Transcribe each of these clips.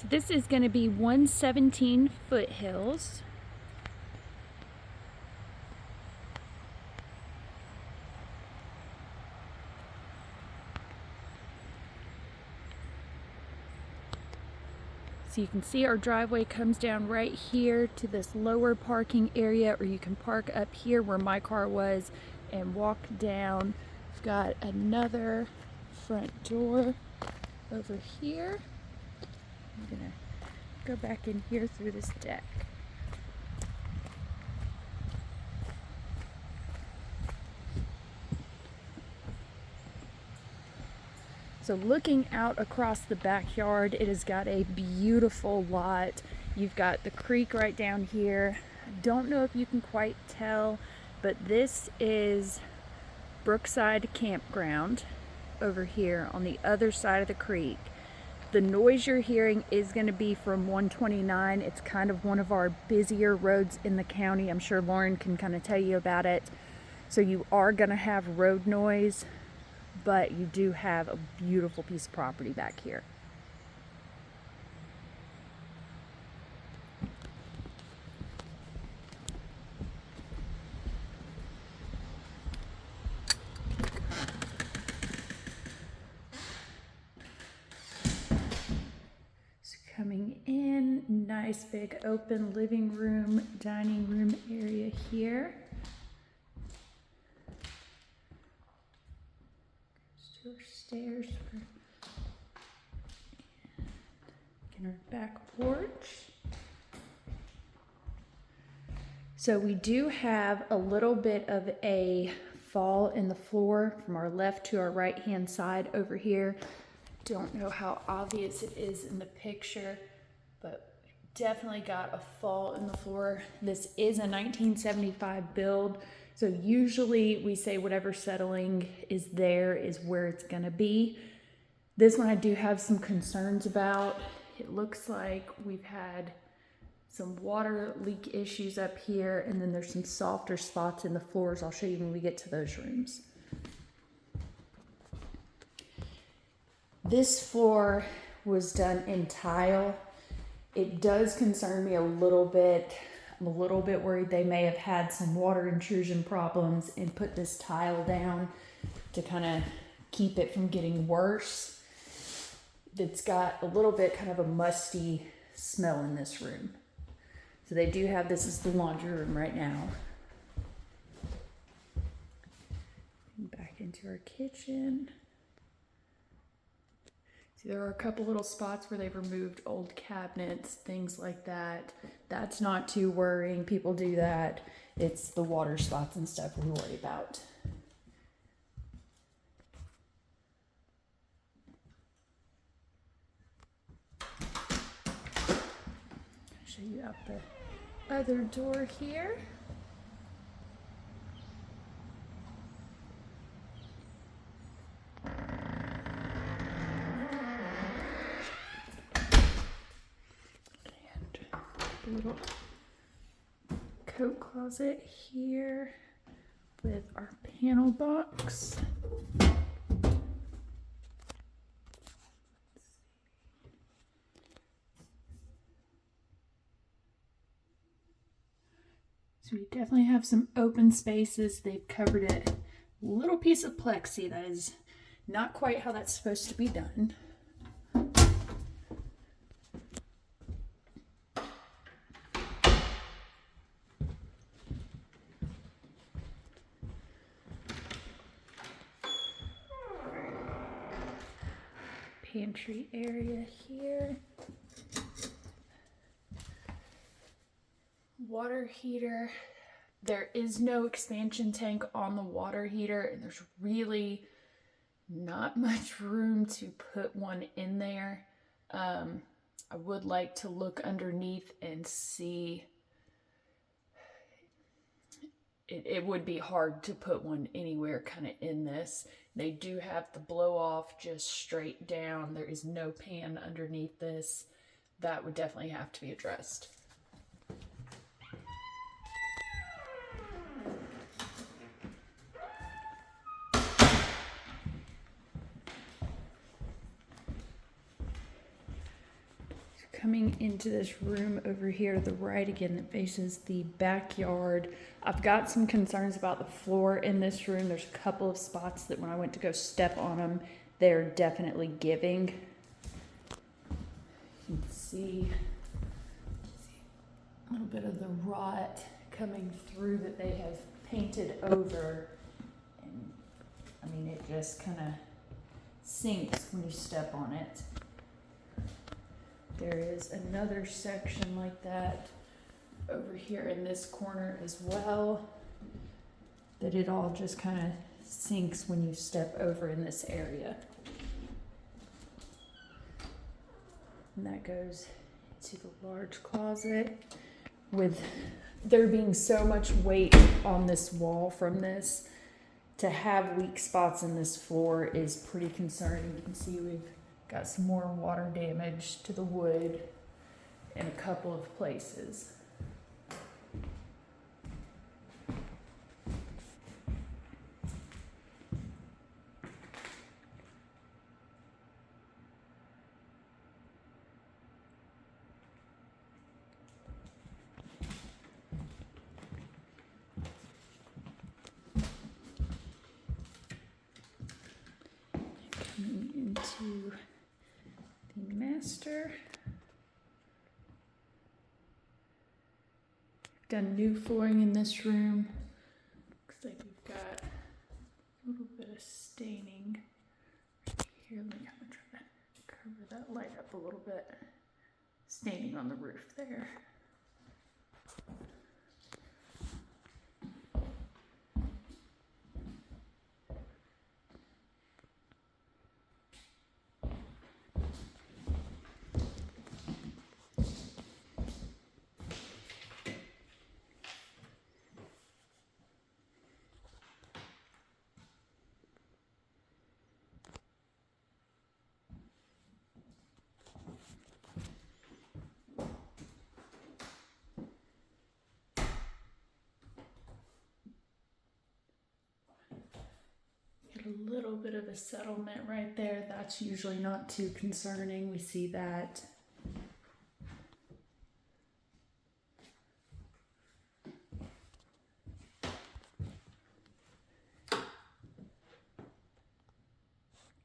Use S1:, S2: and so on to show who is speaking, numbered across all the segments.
S1: So this is going to be 117 Foothills. So you can see our driveway comes down right here to this lower parking area, or you can park up here where my car was and walk down. We've got another front door over here. I'm gonna go back in here through this deck. So looking out across the backyard, it has got a beautiful lot. You've got the creek right down here. I don't know if you can quite tell, but this is Brookside Campground over here on the other side of the creek. The noise you're hearing is going to be from 129. It's kind of one of our busier roads in the county. I'm sure Lauren can kind of tell you about it. So you are going to have road noise, but you do have a beautiful piece of property back here. So coming in, nice big open living room, dining room area here. Our stairs and our back porch. So we do have a little bit of a fall in the floor from our left to our right hand side over here. Don't know how obvious it is in the picture, but definitely got a fall in the floor. This is a 1975 build. So usually we say whatever settling is there is where it's gonna be. This one I do have some concerns about. It looks like we've had some water leak issues up here, and then there's some softer spots in the floors. I'll show you when we get to those rooms. This floor was done in tile. It does concern me a little bit. I'm a little bit worried they may have had some water intrusion problems and put this tile down to kind of keep it from getting worse. It's got a little bit kind of a musty smell in this room. So they do have, this is the laundry room right now. Back into our kitchen. See, there are a couple little spots where they've removed old cabinets, things like that. That's not too worrying. People do that. It's the water spots and stuff we worry about. I'll show you out the other door here. Little coat closet here with our panel box. So we definitely have some open spaces. They've covered it. A little piece of plexi that is not quite how that's supposed to be done. Pantry area here. Water heater. There is no expansion tank on the water heater, and there's really not much room to put one in there. I would like to look underneath and see. It would be hard to put one anywhere kind of in this. They do have the blow off just straight down. There is no pan underneath this. That would definitely have to be addressed. coming into this room over here to the right again that faces the backyard, I've got some concerns about the floor in this room. There's a couple of spots that when I went to go step on them, they're definitely giving. You can see a little bit of the rot coming through that they have painted over. And I mean, it just kind of sinks when you step on it. There is another section like that over here in this corner as well, that it all just kind of sinks when you step over in this area. And that goes to the large closet. With there being so much weight on this wall from this, to have weak spots in this floor is pretty concerning. You can see we've got some more water damage to the wood in a couple of places. Coming into the master. Done new flooring in this room. Looks like we've got a little bit of staining. Here, let me kind of try to cover that light up a little bit. Staining on the roof there. A little bit of a settlement right there. That's usually not too concerning. We see that.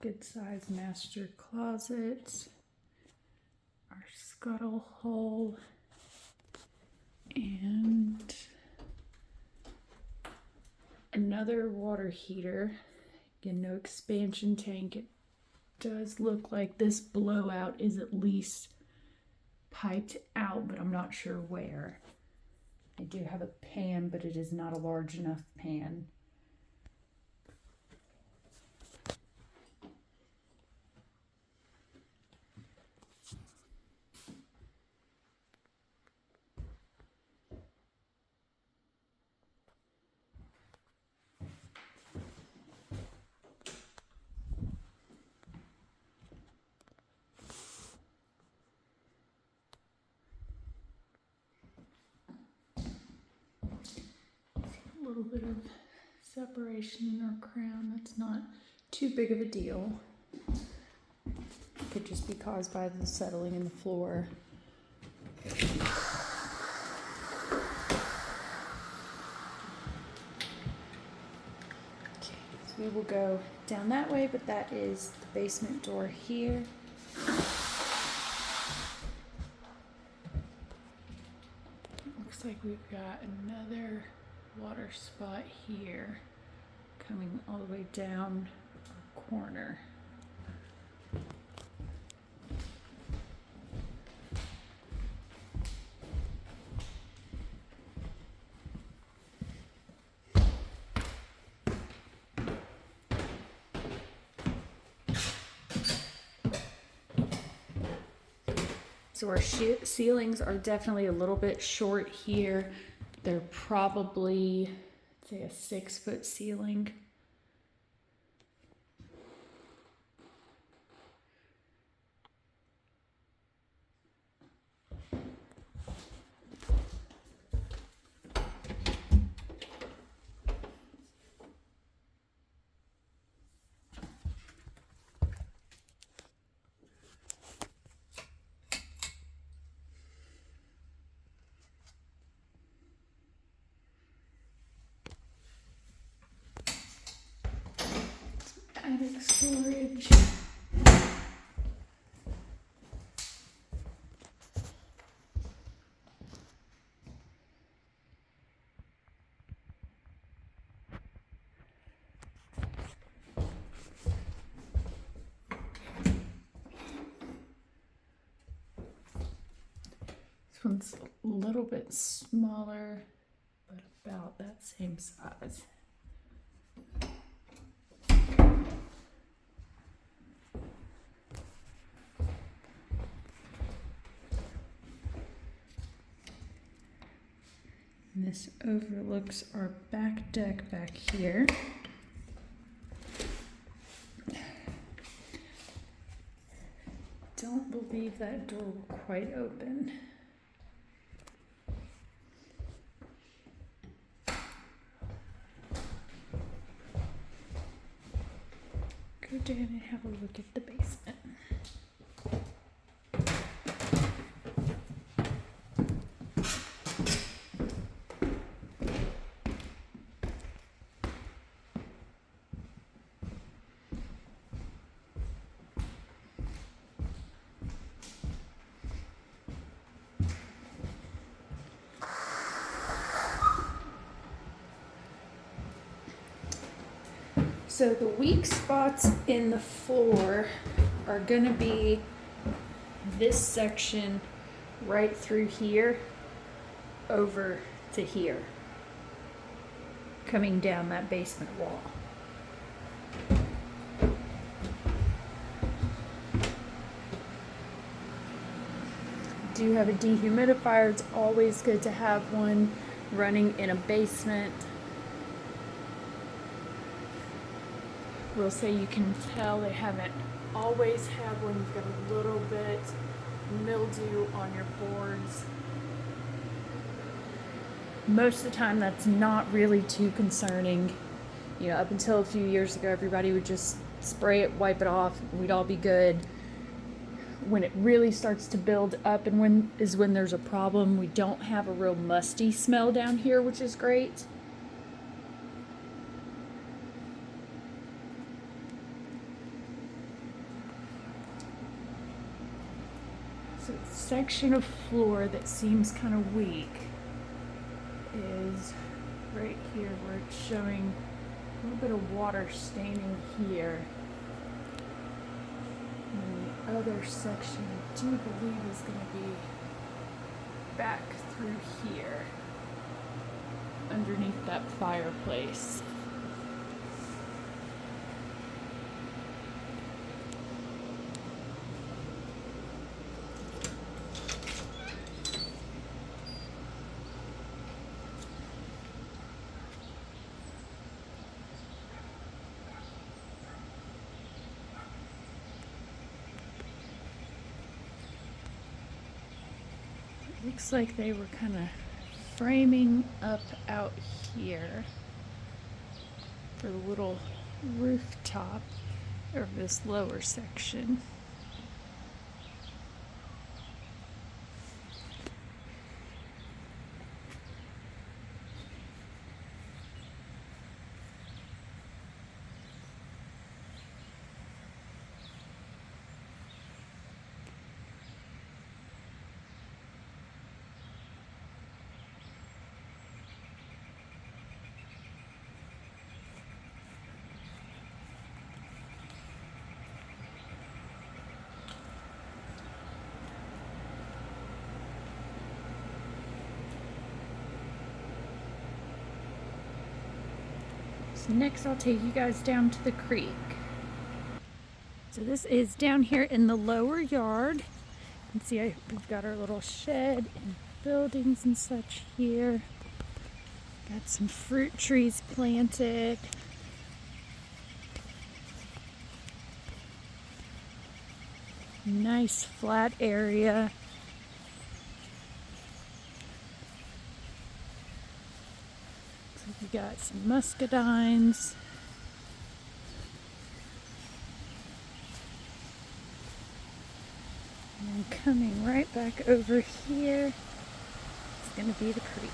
S1: Good size master closet. Our scuttle hole. And another water heater. Again, no expansion tank. It does look like this blowout is at least piped out, but I'm not sure where. I do have a pan, but it is not a large enough pan. A little bit of separation in our crown. That's not too big of a deal. Could just be caused by the settling in the floor. Okay, so we will go down that way, but that is the basement door here. Looks like we've got another water spot here coming all the way down our corner. So our ceilings are definitely a little bit short here. They're probably, say, a 6-foot ceiling. storage. This one's a little bit smaller, but about that same size. And this overlooks our back deck back here. Don't believe that door will quite open. Go down and have a look at the basement. So the weak spots in the floor are gonna be this section right through here over to here, coming down that basement wall. Do have a dehumidifier. It's always good to have one running in a basement. Will say you can tell they haven't always had one. You've got a little bit mildew on your boards. Most of the time that's not really too concerning. You know, up until a few years ago, everybody would just spray it, wipe it off, and we'd all be good. When it really starts to build up and when there's a problem. We don't have a real musty smell down here, which is great. So the section of floor that seems kind of weak is right here where it's showing a little bit of water staining here. And the other section I do believe is going to be back through here underneath that fireplace. Looks like they were kind of framing up out here for the little rooftop of this lower section. So next I'll take you guys down to the creek. So this is down here in the lower yard. You can see we've got our little shed and buildings and such here. Got some fruit trees planted. Nice flat area. So we got some muscadines. And coming right back over here is going to be the creek.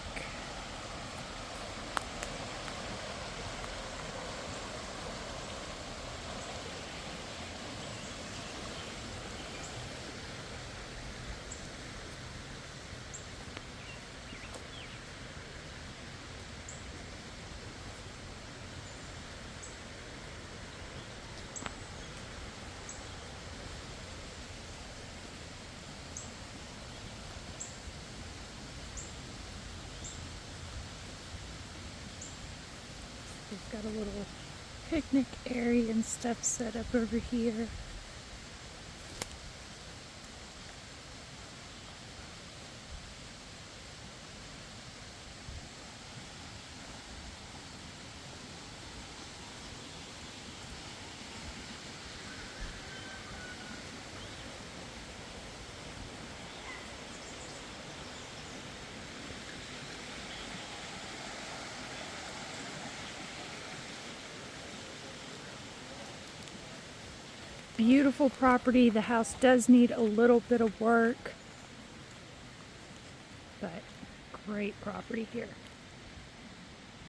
S1: Got a little picnic area and stuff set up over here. Beautiful property. The house does need a little bit of work, but great property here.